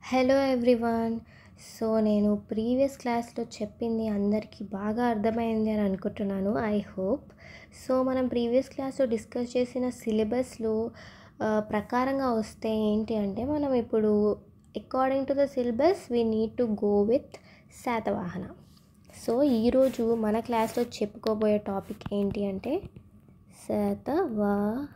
Hello everyone. So నేను previous క్లాస్లో చెప్పింది అందరికీ బాగా అర్థమైంది అని అనుకుంటున్నాను. I hope. సో మనం ప్రీవియస్ క్లాస్లో డిస్కస్ చేసిన సిలబస్లో ప్రకారంగా వస్తే ఏంటి అంటే, మనం ఇప్పుడు according to the syllabus we need to go with Satavahana. So ఈరోజు మన క్లాస్లో చెప్పుకోబోయే టాపిక్ ఏంటి అంటే శాతవాహనాస్.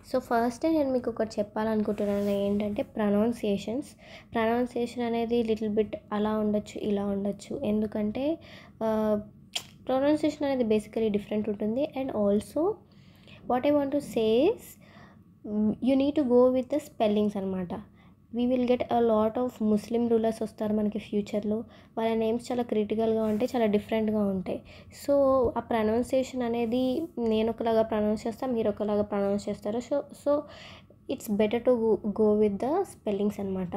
సో ఫస్ట్ నేను మీకు ఒకటి చెప్పాలనుకుంటున్నాను, ఏంటంటే ప్రొనౌన్సియేషన్ అనేది లిటిల్ బిట్ అలా ఉండొచ్చు, ఇలా ఉండొచ్చు. ఎందుకంటే ప్రొనౌన్సియేషన్ అనేది బేసికలీ డిఫరెంట్ ఉంటుంది. And also what I want to say is you need to go with the spellings అనమాట. We will get a lot of Muslim rulers వస్తారు మనకి ఫ్యూచర్లో. వాళ్ళ నేమ్స్ చాలా క్రిటికల్గా ఉంటాయి, చాలా డిఫరెంట్గా ఉంటాయి. సో ఆ ప్రొనౌన్సియేషన్ అనేది నేను ఒకలాగా ప్రొనౌన్స్ చేస్తాను, మీరు ఒకలాగా ప్రొనౌన్స్ చేస్తారు. So it's better to go with the spellings అనమాట.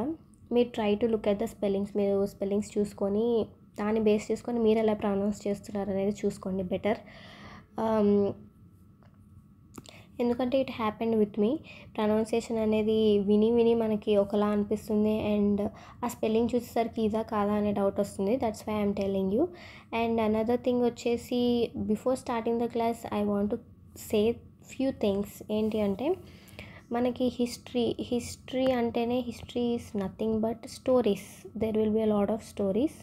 మీరు try to look at the spellings. మీరు స్పెల్లింగ్స్ చూసుకొని దాన్ని బేస్ చేసుకొని మీరు ఎలా ప్రొనౌన్స్ చేస్తున్నారు అనేది చూసుకోండి బెటర్. ఎందుకంటే it happened with me. Pronunciation అనేది విని మనకి ఒకలా అనిపిస్తుంది, అండ్ ఆ స్పెల్లింగ్ చూసేసరికి ఇదా కాదా అనే డౌట్ వస్తుంది. That's why I'm telling you. And another thing వచ్చేసి, before starting the class I want to say few things. ఏంటి అంటే, మనకి హిస్టరీ అంటేనే history is nothing but stories. There will be a lot of stories.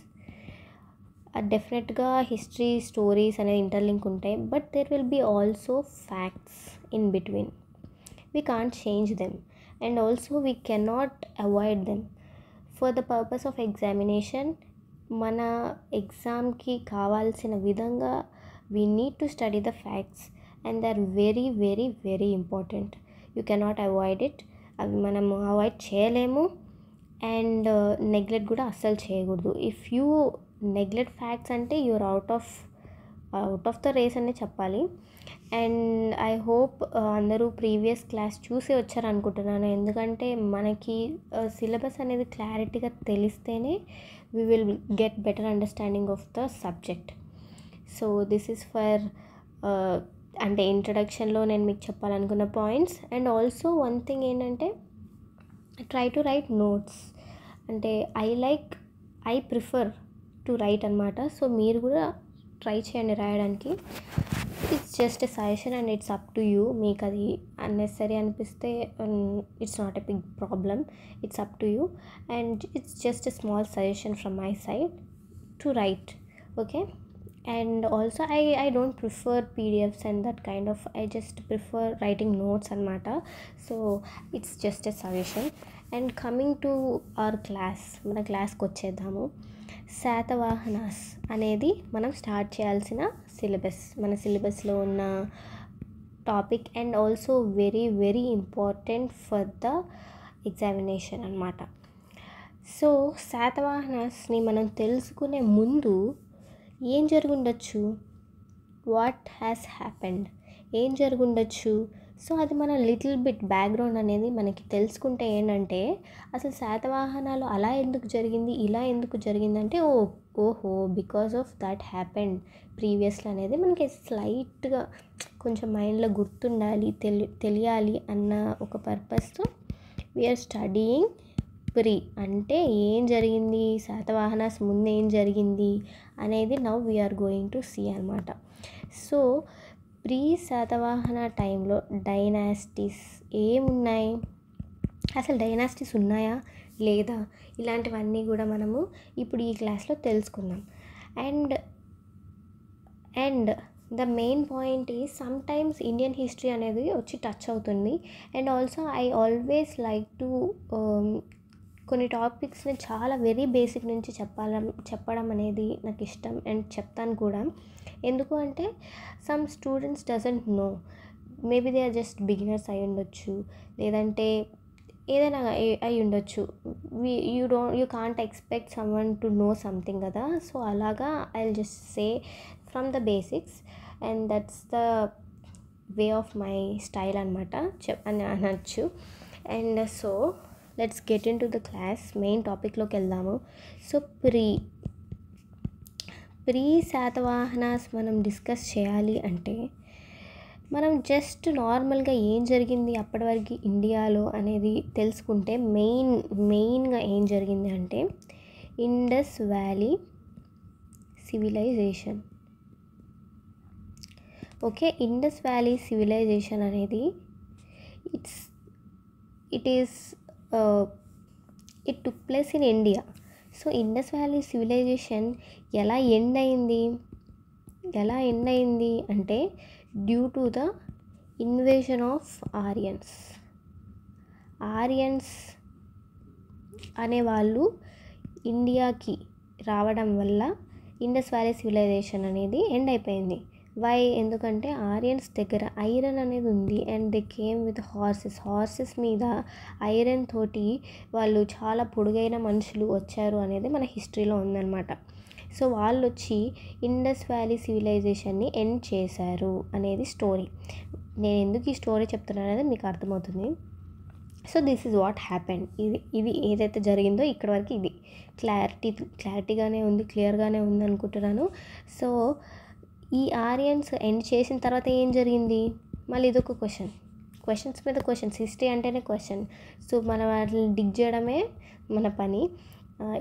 డెఫినెట్గా history stories అనేది interlink ఉంటాయి, but there will be also facts in between. We can't change them, and also we cannot avoid them. For the purpose of examination, మన ఎగ్జామ్కి కావాల్సిన విధంగా we need to study the facts, and they are very very very important. You cannot avoid it. అవి మనం avoid చేయలేము, and neglect కూడా అస్సలు చేయకూడదు. ఇఫ్ యూ నెగ్లెక్ట్ ఫ్యాక్ట్స్ అంటే you're out of the race అనే చెప్పాలి. అండ్ ఐ హోప్ అందరూ ప్రీవియస్ క్లాస్ చూసి వచ్చారు అనుకుంటున్నాను. ఎందుకంటే మనకి సిలబస్ అనేది క్లారిటీగా తెలిస్తేనే we will get better understanding of the subject. So this is for అంటే ఇంట్రడక్షన్లో నేను మీకు చెప్పాలనుకున్న points. And also one thing ఏంటంటే, ట్రై టు రైట్ నోట్స్. అంటే ఐ ప్రిఫర్ టు రైట్ అనమాట. సో మీరు కూడా ట్రై చేయండి రాయడానికి. It's just a suggestion and it's up to you. మీకు అది అన్నెసరీ అనిపిస్తే it's not a big problem. It's up to you, and it's just a small suggestion from my side to write. Okay. And also I don't prefer PDFs and that kind of. I just prefer writing notes అనమాట. So it's just a suggestion. And coming to our class, మన క్లాస్కి వచ్చేద్దాము. శాతవాహనాస్ అనేది మనం start చేయాల్సిన syllabus, మన సిలబస్లో ఉన్న topic, and also very very important for the examination అనమాట. సో శాతవాహనాస్ని మనం తెలుసుకునే ముందు ఏం జరుగుండొచ్చు, వాట్ హ్యాస్ హ్యాపెండ్, ఏం జరుగుండొచ్చు. సో అది మన లిటిల్ బిట్ బ్యాక్గ్రౌండ్ అనేది మనకి తెలుసుకుంటే ఏంటంటే, అసలు శాతవాహనాలు అలా ఎందుకు జరిగింది, ఇలా ఎందుకు జరిగిందంటే, ఓహో బికాస్ ఆఫ్ దట్ హ్యాపెండ్ ప్రీవియస్లో అనేది మనకి స్లైట్గా కొంచెం మైండ్లో గుర్తుండాలి, తెలియాలి అన్న ఒక పర్పస్తో వీఆర్ స్టడీయింగ్ అంటే ఏం జరిగింది, శాతవాహనాస్ ముందు ఏం జరిగింది అనేది now we are going to see అనమాట. సో ప్రీ శాతవాహన టైంలో డైనాసిటీస్ ఏమున్నాయి, అసలు డైనాసిటీస్ ఉన్నాయా లేదా, ఇలాంటివన్నీ కూడా మనము ఇప్పుడు ఈ క్లాస్లో తెలుసుకుందాం. And the main point is sometimes Indian history అనేది వచ్చి టచ్ అవుతుంది. And also I always like to కొన్ని టాపిక్స్ని చాలా వెరీ బేసిక్ నుంచి చెప్పడం అనేది నాకు ఇష్టం, అండ్ చెప్తాను కూడా. ఎందుకు అంటే some students doesn't know, maybe they are just beginners అయి ఉండొచ్చు, లేదంటే ఏదైనా అయి ఉండొచ్చు. You can't expect someone to know something కదా. సో అలాగా I will just say from the basics, and that's the way of my style అనమాట అని అనొచ్చు. And so let's get into the class, main టాపిక్లోకి వెళ్దాము. So pre Satavahanas మనం discuss చేయాలి అంటే, మనం జస్ట్ నార్మల్గా ఏం జరిగింది అప్పటి వరకు ఇండియాలో అనేది తెలుసుకుంటే మెయిన్గా ఏం జరిగింది అంటే Indus valley civilization. Okay, Indus valley civilization అనేది it took place in India. So Indus valley civilization ఎలా ఎండ్ అయింది అంటే due to the invasion of Aryans అనేవాళ్ళు ఇండియాకి రావడం వల్ల ఇండస్ వ్యాలీ సివిలైజేషన్ అనేది ఎండ్ అయిపోయింది. వై? ఎందుకంటే ఆరియన్స్ దగ్గర ఐరన్ అనేది ఉంది and they came with horses మీద ఐరన్ తోటి వాళ్ళు చాలా పొడుగైన మనుషులు వచ్చారు అనేది మన హిస్టరీలో ఉందన్నమాట. సో వాళ్ళు వచ్చి ఇండస్ వ్యాలీ సివిలైజేషన్ని ఎండ్ చేశారు అనేది స్టోరీ. నేను ఎందుకు ఈ స్టోరీ చెప్తున్నాను అనేది మీకు అర్థమవుతుంది. So this is what happened. ఇది ఏదైతే జరిగిందో ఇక్కడ వరకు ఇది క్లారిటీగానే ఉంది, క్లియర్గానే ఉంది అనుకుంటున్నాను. సో ఈ ఆరియన్స్ ఎండ్ చేసిన తర్వాత ఏం జరిగింది? మళ్ళీ ఇదొక క్వశ్చన్స్ మీద క్వశ్చన్స్. హిస్టరీ అంటేనే క్వశ్చన్. సో మనం వాటిని డిగ్ చేయడమే మన పని.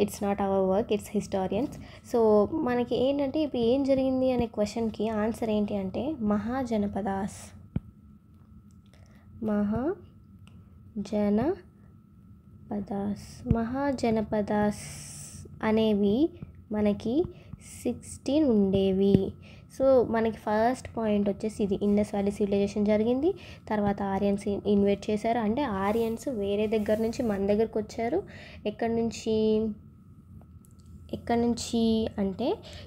It's not our work, it's historians. So మనకి ఏంటంటే ఇప్పుడు ఏం జరిగింది అనే క్వశ్చన్కి ఆన్సర్ ఏంటి అంటే మహాజనపదాస్ అనేవి మనకి 16 ఉండేవి. సో మనకి ఫస్ట్ పాయింట్ వచ్చేసి ఇది, ఇండస్ వ్యాలీ సివిలైజేషన్ జరిగింది, తర్వాత ఆరియన్స్ ఇన్వైట్ చేశారు. అంటే ఆరియన్స్ వేరే దగ్గర నుంచి మన దగ్గరకు వచ్చారు. ఎక్కడి నుంచి అంటే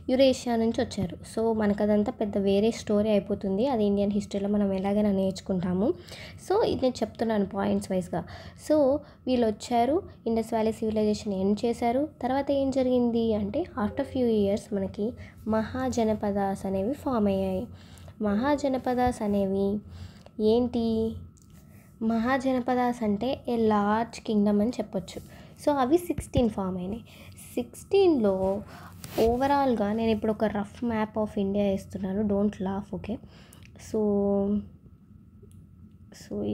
యురేషియా నుంచి వచ్చారు. సో మనకు అదంతా పెద్ద వేరే స్టోరీ అయిపోతుంది. అది ఇండియన్ హిస్టరీలో మనం ఎలాగైనా నేర్చుకుంటాము. సో ఇది నేను చెప్తున్నాను పాయింట్స్ వైజ్గా. సో వీళ్ళు వచ్చారు, ఇండస్ వ్యాలీ సివిలైజేషన్ ఎండ్ చేశారు. తర్వాత ఏం జరిగింది అంటే ఆఫ్టర్ ఫ్యూ ఇయర్స్ మనకి మహాజనపదాస్ అనేవి ఫామ్ అయ్యాయి. మహాజనపదాస్ అనేవి ఏంటి? మహాజనపదాస్ అంటే ఏ లార్జ్ కింగ్డమ్ అని చెప్పొచ్చు. సో అవి 16 ఫామ్ అయినాయి. 16లో ఓవరాల్గా నేను ఇప్పుడు ఒక రఫ్ మ్యాప్ ఆఫ్ ఇండియా ఇస్తున్నాను, డోంట్ లాఫ్, ఓకే? సో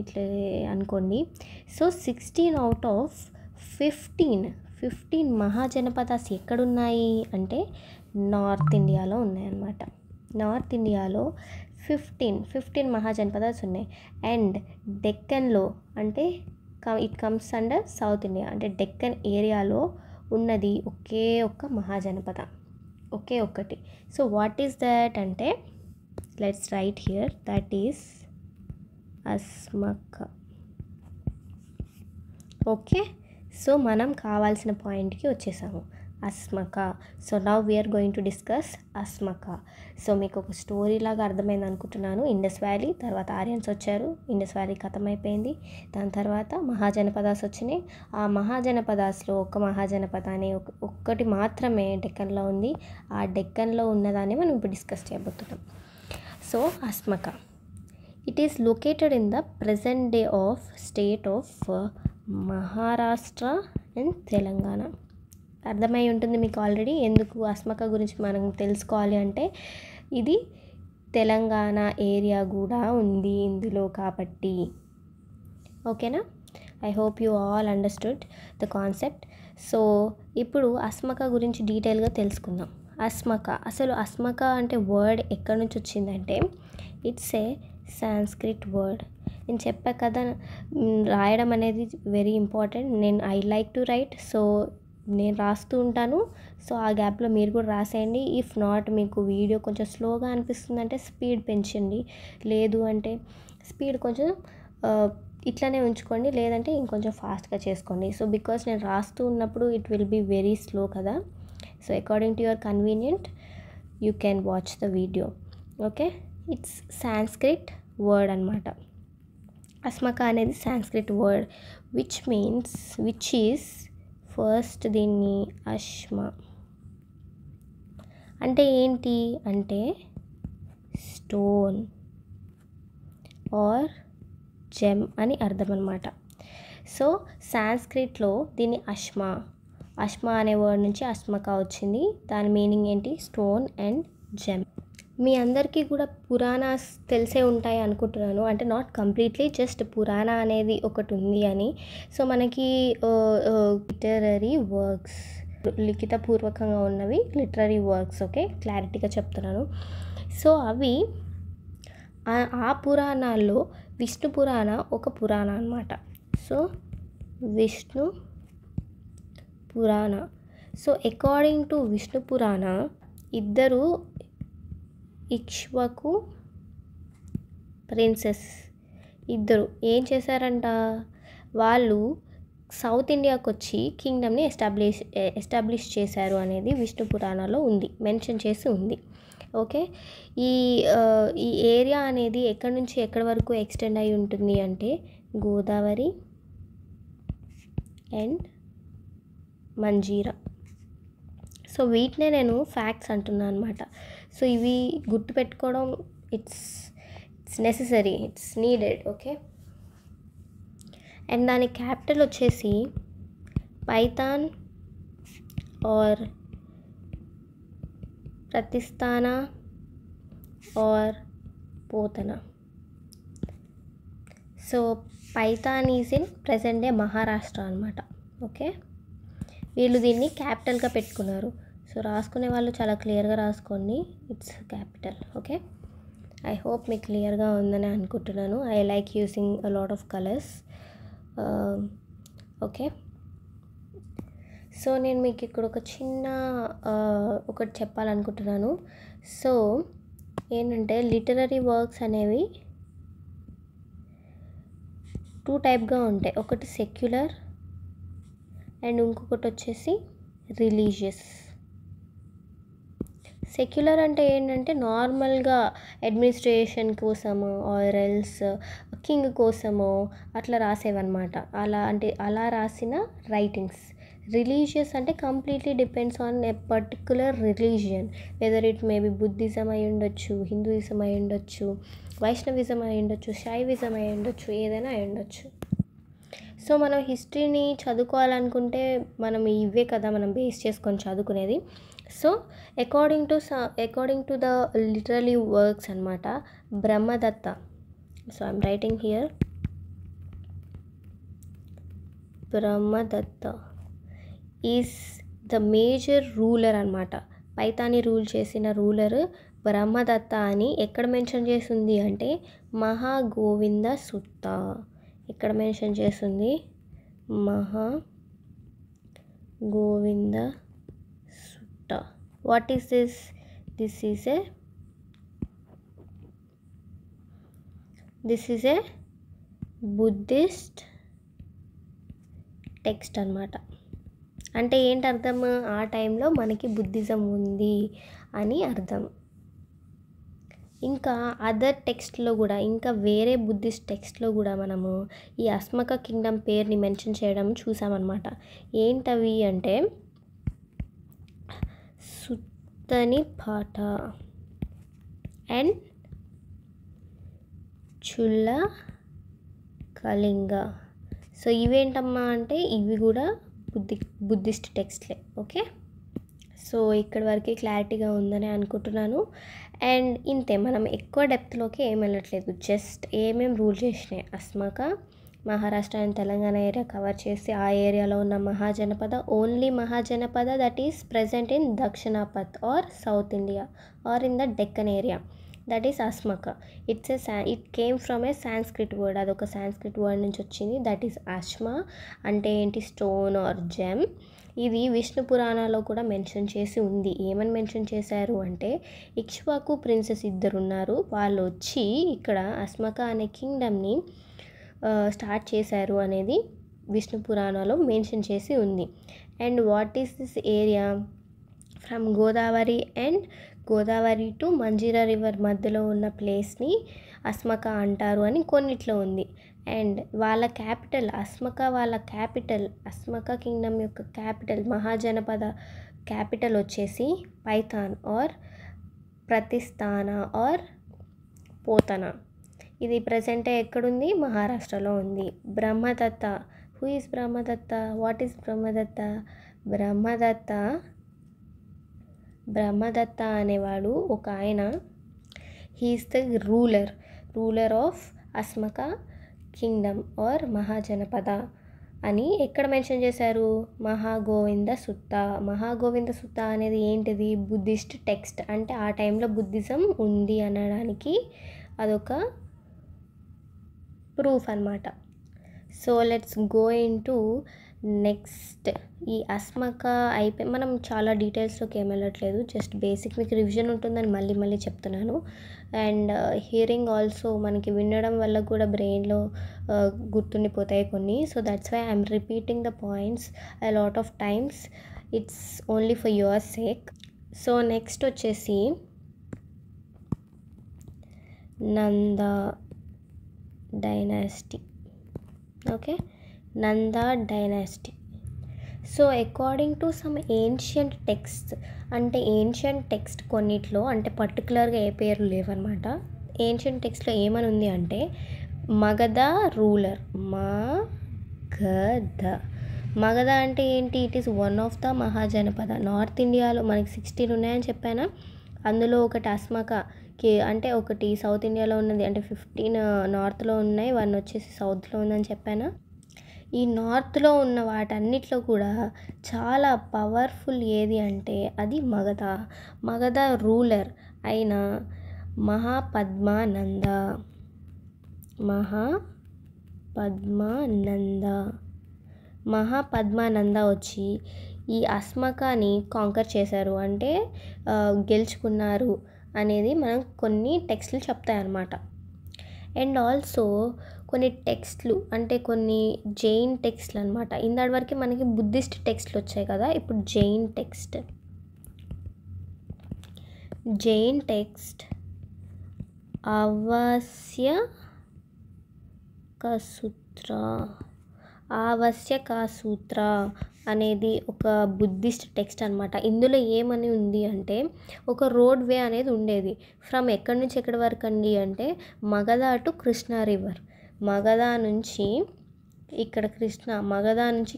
ఇట్లా అనుకోండి. సో 16 అవుట్ ఆఫ్ 15 మహాజనపదాస్ ఎక్కడున్నాయి అంటే నార్త్ ఇండియాలో ఉన్నాయన్నమాట. నార్త్ ఇండియాలో 15 మహాజనపదాస్ ఉన్నాయి. అండ్ డెక్కన్లో అంటే it comes under south India, అంటే డెక్కన్ ఏరియాలో ఉన్నది ఒకే ఒక్క మహాజనపద, ఒకే ఒక్కటి. సో వాట్ ఈస్ దట్ అంటే let's write here, that is Asmaka. Okay, so మనం కావాల్సిన పాయింట్కి వచ్చేసాము, Asmaka. So now we are going to discuss Asmaka. So మీకు ఒక స్టోరీ లాగా అర్థమైంది అనుకుంటున్నాను. ఇండస్ వ్యాలీ తర్వాత ఆరియన్స్ వచ్చారు, ఇండస్ వ్యాలీ ఖతం అయిపోయింది. దాని తర్వాత మహాజనపదాస్ వచ్చినాయి. ఆ మహాజనపదాస్లో ఒక మహాజనపద అనే ఒక్కటి మాత్రమే డెక్కన్లో ఉంది. ఆ డెక్కన్లో ఉన్నదాన్ని మనం ఇప్పుడు డిస్కస్ చేయబోతున్నాం. So Asmaka, it is located in the present day of state of Maharashtra and Telangana. అర్థమై ఉంటుంది మీకు ఆల్రెడీ ఎందుకు అస్మక గురించి మనం తెలుసుకోవాలి అంటే ఇది తెలంగాణ ఏరియా కూడా ఉంది ఇందులో కాబట్టి. ఓకేనా? I hope you all understood the concept. So ఇప్పుడు అస్మక గురించి డీటెయిల్గా తెలుసుకుందాం. అసలు అస్మక అంటే వర్డ్ ఎక్కడి నుంచి వచ్చిందంటే ఇట్స్ ఏ సాంస్క్రిట్ వర్డ్. నేను చెప్పా కదా, రాయడం అనేది very important. I like to right, so నేను రాస్తూ ఉంటాను. సో ఆ గ్యాప్లో మీరు కూడా రాసేయండి. ఇఫ్ నాట్ మీకు వీడియో కొంచెం స్లోగా అనిపిస్తుంది అంటే స్పీడ్ పెంచండి, లేదు అంటే స్పీడ్ కొంచెం ఇట్లానే ఉంచుకోండి, లేదంటే ఇంకొంచెం ఫాస్ట్గా చేసుకోండి. సో బికాస్ నేను రాస్తూ ఉన్నప్పుడు it will be very slow కదా. So according to your convenient you can watch the video. Okay, it's Sanskrit word అనమాట. అస్మక అనేది Sanskrit word which is first దీన్ని అశ్మ అంటే ఏంటి అంటే స్టోన్ ఆర్ జెమ్ అని అర్థం అనమాట. సో సాంస్క్రిట్లో దీన్ని అశ్మ అనే వర్డ్ నుంచి అస్మక వచ్చింది. దాని మీనింగ్ ఏంటి? Stone and gem. మీ అందరికీ కూడా పురాణాస్ తెలిసే ఉంటాయి అనుకుంటున్నాను. అంటే నాట్ కంప్లీట్లీ, జస్ట్ పురాణ అనేది ఒకటి ఉంది అని. సో మనకి లిటరరీ వర్క్స్, లిఖితపూర్వకంగా ఉన్నవి లిటరరీ వర్క్స్, ఓకే, క్లారిటీగా చెప్తున్నాను. సో అవి ఆ పురాణాల్లో విష్ణు పురాణ ఒక పురాణ అనమాట. సో విష్ణు పురాణ. సో అకార్డింగ్ టు విష్ణు పురాణ, ఇద్దరు ఇక్ష్వాకు ప్రిన్సెస్ ఇద్దరు ఏం చేశారంట, వాళ్ళు సౌత్ ఇండియాకి వచ్చి కింగ్డమ్ని ఎస్టాబ్లిష్ చేశారు అనేది విష్ణు పురాణాలో ఉంది, మెన్షన్ చేసి ఉంది. ఓకే, ఈ ఏరియా అనేది ఎక్కడి నుంచి ఎక్కడి వరకు ఎక్స్టెండ్ అయి ఉంటుంది అంటే గోదావరి అండ్ మంజీరా. సో వీటినే నేను ఫ్యాక్ట్స్ అంటున్నాను అనమాట. సో ఇవి గుర్తుపెట్టుకోవడం it's necessary, it's needed. Okay, and దాని క్యాపిటల్ వచ్చేసి Paithan or Pratisthana or Potana. So Paithan is in present day Maharashtra అనమాట. ఓకే, వీళ్ళు దీన్ని క్యాపిటల్గా పెట్టుకున్నారు. సో రాసుకునే వాళ్ళు చాలా క్లియర్గా రాసుకోండి, it's capital. Okay, I hope మీకు క్లియర్గా ఉందని అనుకుంటున్నాను. I like using a lot of colours. Okay, so నేను మీకు ఇక్కడ ఒక చిన్న ఒకటి చెప్పాలనుకుంటున్నాను. సో ఏంటంటే లిటరరీ వర్క్స్ అనేవి 2 టైప్గా ఉంటాయి. ఒకటి సెక్యులర్ అండ్ ఇంకొకటి వచ్చేసి రిలీజియస్. సెక్యులర్ అంటే ఏంటంటే నార్మల్గా అడ్మినిస్ట్రేషన్ కోసము ఆర్ ఎల్స్ కింగ్ కోసమో అట్లా రాసేవన్నమాట. అలా రాసిన రైటింగ్స్. రిలీజియస్ అంటే completely depends on a particular religion, whether it maybe Buddhism అయి ఉండొచ్చు, హిందూయిజం అయి ఉండొచ్చు, వైష్ణవిజం అయి ఉండొచ్చు, శైవిజం అయి ఉండొచ్చు, ఏదైనా అయి ఉండొచ్చు. సో మనం హిస్టరీని చదువుకోవాలనుకుంటే మనం ఇవే కదా మనం బేస్ చేసుకొని చదువుకునేది. So according to the literary works అనమాట. Brahmadatta, so I'm writing here, Brahmadatta is the major ruler అనమాట. పైతాని రూల్ చేసిన రూలర్ బ్రహ్మదత్త అని ఎక్కడ మెన్షన్ చేసింది అంటే మహాగోవింద సుత్త. ఇక్కడ మెన్షన్ చేస్తుంది Mahagovinda Sutta. What is this? This is a Buddhist text అనమాట. అంటే ఏంటి అర్థం? ఆ టైంలో మనకి బుద్ధిజం ఉంది అని అర్థం. ఇంకా అదర్ టెక్స్ట్లో కూడా, ఇంకా వేరే బుద్ధిస్ట్ టెక్స్ట్లో కూడా మనము ఈ అస్మక కింగ్డమ్ పేరుని మెన్షన్ చేయడం చూసామన్నమాట. ఏంటవి అంటే సుత్తని పాట అండ్ చుల్ల కళింగ. సో ఇవేంటమ్మా అంటే ఇవి కూడా బుద్ధిస్ట్ టెక్స్ట్లే. ఓకే, సో ఇక్కడి వరకు క్లారిటీగా ఉందని అనుకుంటున్నాను. అండ్ ఇంతే, మనం ఎక్కువ డెప్త్లోకి ఏం వెళ్ళట్లేదు, జస్ట్ ఏమేం రూల్ చేసినాయి. Asmaka Maharashtra and Telangana area cover చేసి ఆ ఏరియాలో ఉన్న mahajanapada, only mahajanapada that is present in Dakshinapath or south India or in the Deccan area, that is Asmaka. It came from a Sanskrit word, అదొక సాంస్క్రిట్ వర్డ్ నుంచి వచ్చింది, దట్ ఈస్ అశ్మ. అంటే ఏంటి? Stone or gem. ఇది విష్ణు పురాణాలో కూడా మెన్షన్ చేసి ఉంది. ఏమని మెన్షన్ చేశారు అంటే ఇక్ష్వాకు ప్రిన్సెస్ ఇద్దరు ఉన్నారు, వాళ్ళు వచ్చి ఇక్కడ అస్మక అనే కింగ్డమ్ని స్టార్ట్ చేశారు అనేది విష్ణు పురాణాలో మెన్షన్ చేసి ఉంది. And what is this area? From Godavari to Manjira river మధ్యలో ఉన్న ప్లేస్ని అస్మక అంటారు అని కొన్నిట్లో ఉంది. అండ్ వాళ్ళ క్యాపిటల్ అస్మక, అస్మక కింగ్డమ్ యొక్క క్యాపిటల్, మహాజనపద క్యాపిటల్ వచ్చేసి పైథాన్ ఆర్ ప్రతిస్థాన ఆర్ పోతన. ఇది ప్రజెంటే ఎక్కడుంది? మహారాష్ట్రలో ఉంది. Brahmadatta, who is Brahmadatta? What is Brahmadatta? Brahmadatta అనేవాడు ఒక ఆయన he is the ruler of Asmaka kingdom or mahajanapada అని ఎక్కడ మెన్షన్ చేశారు? మహాగోవింద సుత్త అనేది ఏంటిది? Buddhist text. అంటే ఆ టైంలో బుద్ధిజం ఉంది అనడానికి అదొక ప్రూఫ్ అనమాట. So let's go in to next. ఈ అస్మక అయిపోయి మనం చాలా డీటెయిల్స్లోకి ఏం వెళ్ళట్లేదు, జస్ట్ బేసిక్ మీకు రివిజన్ ఉంటుందని మళ్ళీ చెప్తున్నాను. అండ్ హియరింగ్ ఆల్సో మనకి వినడం వల్ల కూడా బ్రెయిన్లో గుర్తుండిపోతాయి కొన్ని. So that's why I'm repeating the points a lot of times. It's only for your sake. So next వచ్చేసి Nanda dynasty. Okay, Nanda dynasty. So according to some ancient text, అంటే ఏన్షియంట్ టెక్స్ట్ కొన్నిట్లో, అంటే పర్టికులర్గా ఏ పేర్లు లేవన్నమాట. ఏన్షియంట్ టెక్స్ట్లో ఏమని ఉంది అంటే మగధ రూలర్. మగధ అంటే ఏంటి? It is one of the Mahajanapada. North ఇండియాలో మనకి 16 ఉన్నాయని చెప్పానా, అందులో ఒకటి అస్మకకి, అంటే ఒకటి సౌత్ ఇండియాలో ఉన్నది, అంటే 15 నార్త్లో ఉన్నాయి, 1 వచ్చేసి సౌత్లో ఉందని చెప్పానా. ఈ నార్త్లో ఉన్న వాటన్నిటిలో కూడా చాలా పవర్ఫుల్ ఏది అంటే అది మగధ రూలర్ అయిన మహాపద్మానంద వచ్చి ఈ అస్మకాని కాంకర్ చేశారు, అంటే గెలుచుకున్నారు అనేది మనం కొన్ని టెక్స్ట్లు చెప్తాయన్నమాట. అండ్ ఆల్సో కొన్ని టెక్స్ట్లు, అంటే కొన్ని జైన్ టెక్స్ట్లు అనమాట. ఇందాటి వరకు మనకి బుద్ధిస్ట్ టెక్స్ట్లు వచ్చాయి కదా, ఇప్పుడు జైన్ టెక్స్ట్ ఆవశ్యక సూత్ర అనేది ఒక బుద్ధిస్ట్ టెక్స్ట్ అనమాట. ఇందులో ఏమని ఉంది అంటే ఒక రోడ్ వే అనేది ఉండేది ఫ్రమ్ ఎక్కడి నుంచి ఎక్కడి వరకు అండి అంటే మగధ టు కృష్ణా రివర్. మగధ నుంచి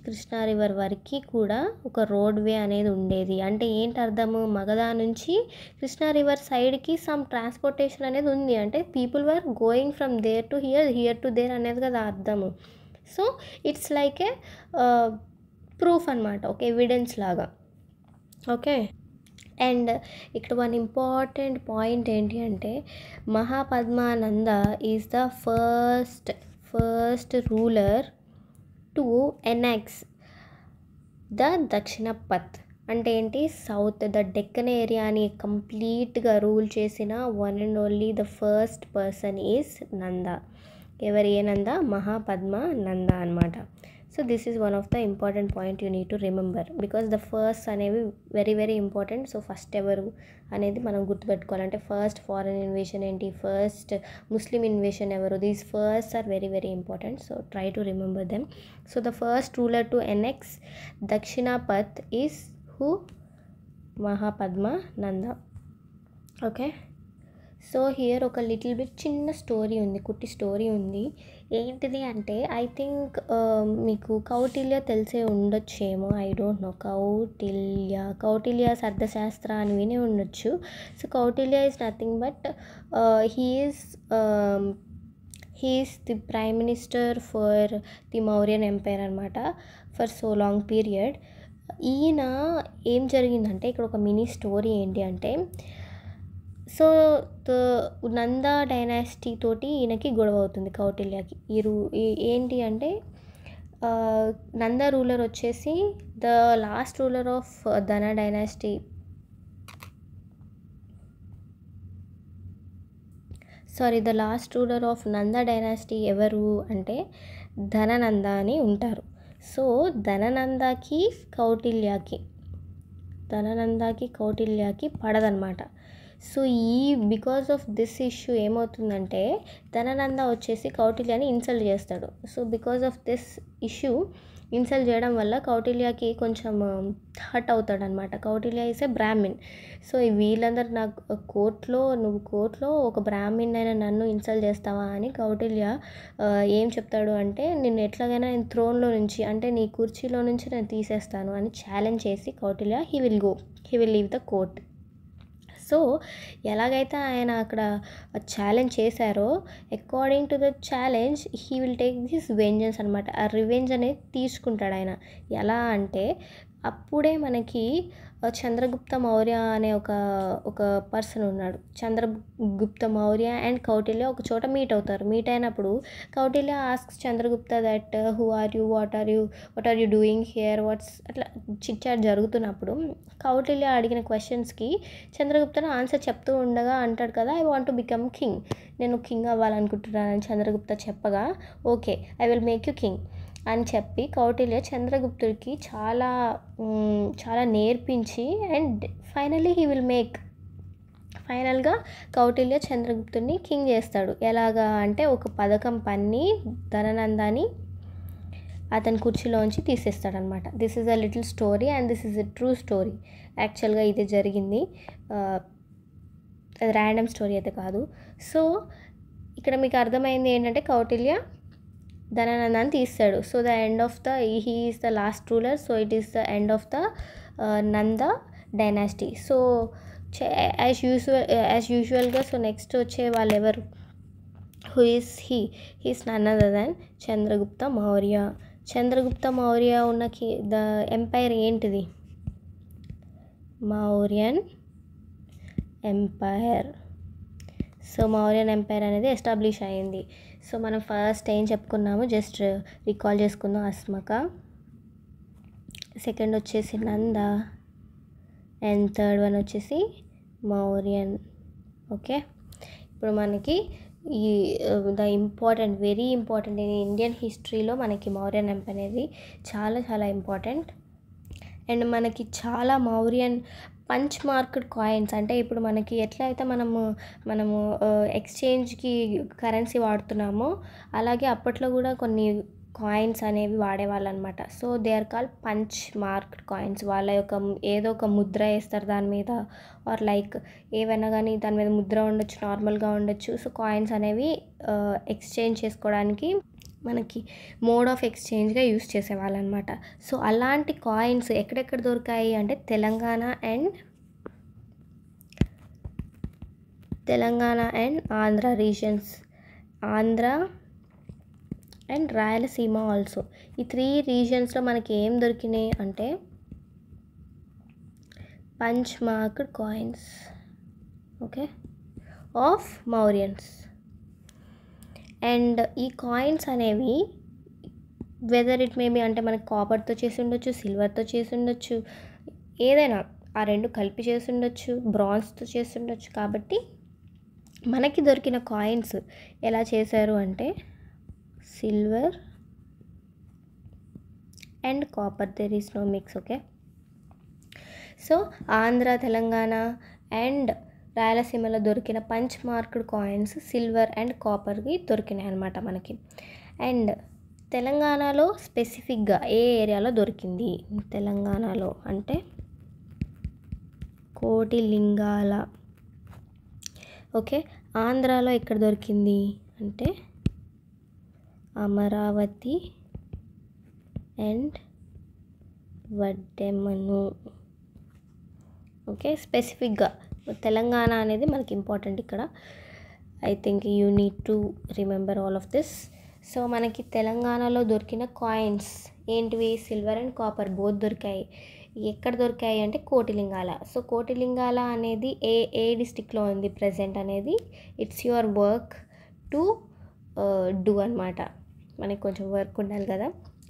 కృష్ణా రివర్ వరకు కూడా ఒక రోడ్ వే అనేది ఉండేది. అంటే ఏంటి అర్థము? మగధ నుంచి కృష్ణా రివర్ సైడ్కి సమ్ ట్రాన్స్పోర్టేషన్ అనేది ఉంది, అంటే people were going from there to here to there అనేది కదా అర్థము. So it's like a proof అనమాట, ఒక ఎవిడెన్స్ లాగా. ఓకే, అండ్ ఇక్కడ వన్ ఇంపార్టెంట్ పాయింట్ ఏంటి అంటే Mahapadmananda is the first ruler to annex the Dakshinapath. అంటే ఏంటి? సౌత్ ద డెక్కన్ ఏరియాని కంప్లీట్గా రూల్ చేసిన one and only the first person is Nanda. ఎవరి ఏ నంద? మహాపద్మానంద అనమాట. So this is one of the important point you need to remember, because the first అనేవి very important. So first ఎవరు అనేది మనం గుర్తుపెట్టుకోవాలంటే ఫస్ట్ ఫారెన్ ఇన్వేషన్ ఏంటి, ఫస్ట్ ముస్లిం ఇన్వేషన్ ఎవరు, these first are very important. So try to remember them. So the first ruler to annex Dakshinapath is who? Mahapadmananda. Okay, so here ఒక little bit చిన్న story ఉంది, కుట్టి స్టోరీ ఉంది. ఏంటిది అంటే I think మీకు కౌటిల్య తెలిసే ఉండొచ్చేమో, ఐ డోంట్ నో. కౌటిల్య అర్థశాస్త్ర అని విని ఉండొచ్చు. So Kautilya is nothing but he is the prime minister for the Mauryan empire అనమాట, ఫర్ సో లాంగ్ పీరియడ్. ఈయన ఏం జరిగిందంటే ఇక్కడ ఒక మినీ స్టోరీ ఏంటి అంటే, సో నంద డైనాసిటీ తోటి ఈయనకి గొడవ అవుతుంది కౌటిల్యకి. ఏంటి అంటే నంద రూలర్ వచ్చేసి the last ruler of Nanda dynasty ఎవరు అంటే ధననంద అని ఉంటారు. సో ధననందకి కౌటిల్యకి పడదనమాట. So because of this issue ఏమవుతుందంటే ధననంద వచ్చేసి కౌటిల్యని ఇన్సల్ట్ చేస్తాడు. So because of this issue insult చేయడం వల్ల కౌటిల్యకి కొంచెం హర్ట్ అవుతాడనమాట. Kautilya is a Brahmin. So వీళ్ళందరూ నువ్వు కోర్టులో ఒక బ్రాహ్మిన్ అయినా నన్ను ఇన్సల్ట్ చేస్తావా అని కౌటిల్య ఏం చెప్తాడు అంటే నిన్ను ఎట్లాగైనా నేను థ్రోన్లో నుంచి, అంటే నీ కుర్చీలో నుంచి నేను తీసేస్తాను అని ఛాలెంజ్ చేసి Kautilya he will leave the court. So ఎలాగైతే ఆయన అక్కడ ఛాలెంజ్ చేశారో, according to the challenge he will take this vengeance అనమాట. ఆ రివెంజ్ అనేది తీసుకుంటాడు ఆయన. ఎలా అంటే అప్పుడే మనకి చంద్రగుప్త మౌర్య అనే ఒక పర్సన్ ఉన్నాడు. చంద్రగుప్త మౌర్య అండ్ కౌటిల్య ఒక చోట మీట్ అవుతారు. మీట్ అయినప్పుడు Kautilya asks Chandragupta that who are you, what are you doing here, అట్లా చిట్ చాట్ జరుగుతున్నప్పుడు కౌటిల్య అడిగిన క్వశ్చన్స్కి చంద్రగుప్తను ఆన్సర్ చెప్తూ ఉండగా అంటాడు కదా, I want to become king, నేను కింగ్ అవ్వాలనుకుంటున్నానని చంద్రగుప్త చెప్పగా, okay I will make you king అని చెప్పి కౌటిల్య చంద్రగుప్తుడికి చాలా నేర్పించి అండ్ ఫైనల్గా కౌటిల్య చంద్రగుప్తుడిని కింగ్ చేస్తాడు. ఎలాగా అంటే ఒక పథకం పన్ని ధననందాన్ని అతని కుర్చీలోంచి తీసేస్తాడనమాట. This is a little story and this is a true story. యాక్చువల్గా ఇది జరిగింది, అది ర్యాండమ్ స్టోరీ అయితే కాదు. సో ఇక్కడ మీకు అర్థమైంది ఏంటంటే కౌటిల్య ధననందాన్ని తీస్తాడు. So the end of he is the last ruler. So it is the end of the Nanda dynasty. So as యూజువల్గా సో నెక్స్ట్ వచ్చే వాళ్ళు ఎవరు, who is he's none other than Chandragupta Maurya. Chandragupta Maurya ఉన్న ద ఎంపైర్ ఏంటిది, Mauryan empire. So Mauryan empire అనేది establish అయింది. So మనం first ఏం చెప్పుకున్నాము, జస్ట్ రికాల్ చేసుకుందాం. అస్మక, సెకండ్ వచ్చేసి నంద, అండ్ థర్డ్ వన్ వచ్చేసి మౌర్యన్. ఓకే, ఇప్పుడు మనకి ఈ వెరీ ఇంపార్టెంట్ ఇన్ ఇండియన్ హిస్టరీలో మనకి మౌర్యన్ ఎంపైర్ అనేది చాలా చాలా ఇంపార్టెంట్. అండ్ మనకి చాలా మౌర్యన్ పంచ్ మార్క్డ్ కాయిన్స్, అంటే ఇప్పుడు మనకి ఎట్లా అయితే మనము ఎక్స్చేంజ్కి కరెన్సీ వాడుతున్నామో అలాగే అప్పట్లో కూడా కొన్ని కాయిన్స్ అనేవి వాడేవాళ్ళు అనమాట. So they are called punch marked coins. వాళ్ళ యొక్క ఏదో ఒక ముద్ర వేస్తారు దాని మీద, ఆర్ లైక్ ఏవైనా కానీ దాని మీద ముద్ర ఉండొచ్చు, నార్మల్గా ఉండొచ్చు. సో కాయిన్స్ అనేవి ఎక్స్చేంజ్ చేసుకోవడానికి మనకి మోడ్ ఆఫ్ ఎక్స్చేంజ్గా యూస్ చేసేవాళ్ళు అనమాట. సో అలాంటి కాయిన్స్ ఎక్కడెక్కడ దొరికాయి అంటే Telangana and Andhra reasons, Andhra and Rayalaseema also. ఈ 3 రీజన్స్లో మనకి ఏం దొరికినాయి అంటే punch marked coins, okay, of Mauryans. And ఈ కాయిన్స్ అనేవి వెదర్ ఇట్ మేబీ అంటే మనకి కాపర్తో చేసి ఉండొచ్చు, సిల్వర్తో చేసి ఉండొచ్చు, ఏదైనా ఆ రెండు కలిపి చేసి ఉండొచ్చు, బ్రాంజ్తో చేసి ఉండొచ్చు. కాబట్టి మనకి దొరికిన కాయిన్స్ ఎలా చేశారు అంటే silver and copper, there is no mix. Okay, so Andhra, Telangana and రాయలసీమలో దొరికిన punch marked coins silver and కాపర్కి దొరికినాయి అనమాట మనకి. అండ్ తెలంగాణలో స్పెసిఫిక్గా ఏ ఏరియాలో దొరికింది, తెలంగాణలో అంటే కోటిలింగాల. ఓకే, ఆంధ్రాలో ఎక్కడ దొరికింది అంటే అమరావతి అండ్ వడ్డెమను. ఓకే, స్పెసిఫిక్గా తెలంగాణ అనేది మనకి ఇంపార్టెంట్ ఇక్కడ. I think you need to remember all of this. So మనకి తెలంగాణలో దొరికిన కాయిన్స్ ఏంటివి, సిల్వర్ అండ్ కాపర్ బోత్ దొరికాయి. ఎక్కడ దొరికాయి అంటే కోటిలింగాల. సో కోటిలింగాల అనేది ఏ డిస్టిక్లో ఉంది ప్రజెంట్ అనేది it's your work to do అనమాట. మనకి కొంచెం వర్క్ ఉండాలి కదా,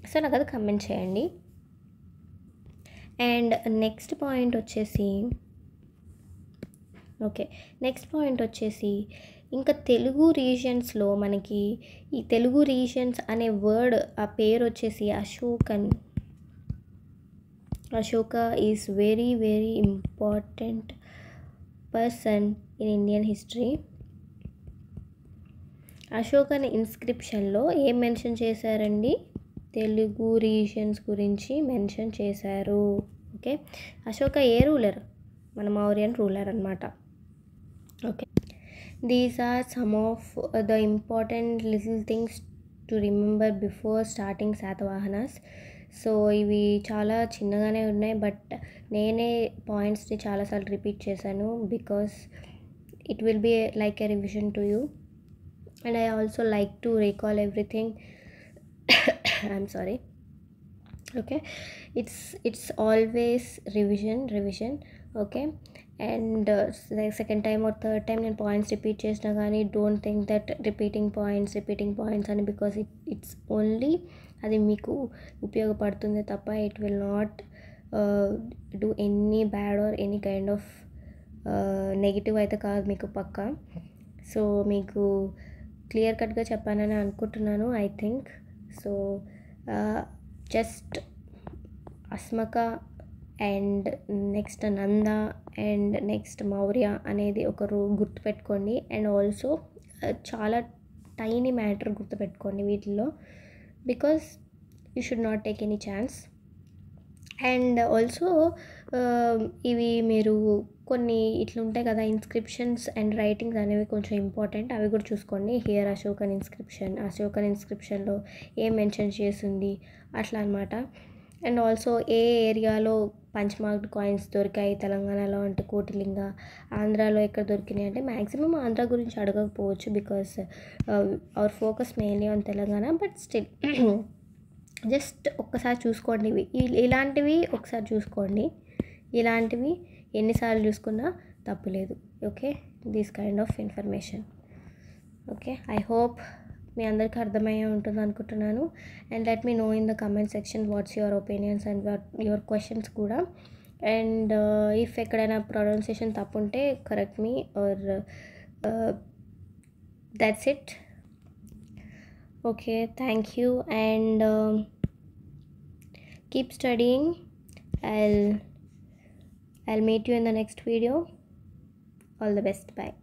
సో నాకు అది కమెంట్ చేయండి. అండ్ నెక్స్ట్ పాయింట్ వచ్చేసి ఇంకా తెలుగు రీజన్స్లో మనకి ఈ తెలుగు రీజన్స్ అనే వర్డ్ ఆ పేరు వచ్చేసి Ashoka is very very important person in Indian history. Ashokan ఇన్స్క్రిప్షన్లో ఏం మెన్షన్ చేశారండి, తెలుగు రీజన్స్ గురించి మెన్షన్ చేశారు. ఓకే, అశోక ఏ రూలర్, మన మౌర్యన్ రూలర్ అనమాట. Okay, these are some of the important little things to remember before starting Satavahanas. So ఇవి చాలా చిన్నగానే ఉన్నాయి, బట్ నేనే పాయింట్స్ని చాలాసార్లు రిపీట్ చేశాను because it will be like a revision to you, and I also like to recall everything. I'm sorry. Okay, it's always revision. Okay, and the second time or third time నేను points repeat చేసినా కానీ don't think that repeating points అని, because it's only అది మీకు ఉపయోగపడుతుంది తప్ప it will not do any bad or any kind of negative అయితే కాదు మీకు పక్కా. సో మీకు క్లియర్ కట్గా చెప్పానని అనుకుంటున్నాను I think. So just Asmaka and next Nanda and next Maurya అనేది ఒకరు గుర్తుపెట్టుకోండి. అండ్ ఆల్సో చాలా టైనీ మ్యాటర్ గుర్తుపెట్టుకోండి వీటిల్లో, because you should not take any chance. And also ఇవి మీరు కొన్ని ఇట్లా ఉంటాయి కదా ఇన్స్క్రిప్షన్స్ అండ్ రైటింగ్స్ అనేవి కొంచెం ఇంపార్టెంట్, అవి కూడా చూసుకోండి. హియర్ అశోకన్ ఇన్స్క్రిప్షన్లో ఏం మెన్షన్ చేసింది అట్లా అనమాట. అండ్ ఆల్సో ఏ ఏరియాలో పంచమార్క్డ్ కాయిన్స్ దొరికాయి తెలంగాణలో అంటే కోటిలింగ, ఆంధ్రాలో ఎక్కడ దొరికినాయి అంటే మ్యాక్సిమం ఆంధ్ర గురించి అడగకపోవచ్చు because our focus mainly on Telangana. But still just ఒక్కసారి చూసుకోండి, ఇలాంటివి ఒకసారి చూసుకోండి, ఇలాంటివి ఎన్నిసార్లు చూసుకున్నా తప్పులేదు. Okay, this kind of information. Okay, I hope మీ అందరికీ అర్థమయ్యే ఉంటుంది అనుకుంటున్నాను. And let me know in the comment section what's your opinions and your questions కూడా. అండ్ ఇఫ్ ఎక్కడైనా ప్రొనౌన్సియేషన్ తప్పు ఉంటే correct me or that's it. Okay, thank you, and keep studying. I'll meet you in the next video. All the best. Bye.